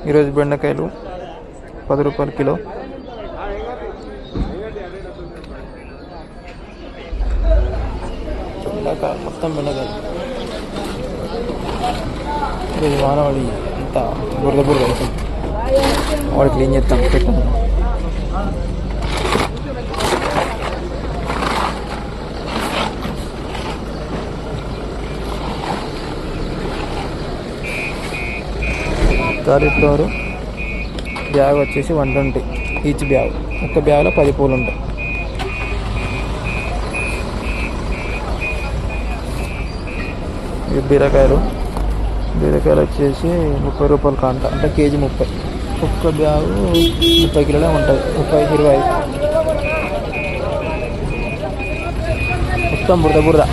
ఈరోజు బెండకాయలు 10 రూపాయలు కిలో. బెండకాయ మొత్తం బెండకాయలు. ఈరోజు వానవాడి అంత బురద బురద అవుతుంది. వాడు క్లీన్ చేస్తాం పెట్టాను. కాలీఫ్లవర్ బ్యాగ్ వచ్చేసి 120 ఈచ్ బ్యాగ్. ఒక్క బ్యాగ్లో 10 పూలు ఉంటాయి. ఇవి బీరకాయలు వచ్చేసి 30 రూపాయలు కాంట, అంటే కేజీ 30. ఒక్క బ్యాగు 30 కిలోలే ఉంటుంది. 25 మొత్తం బురద బురద.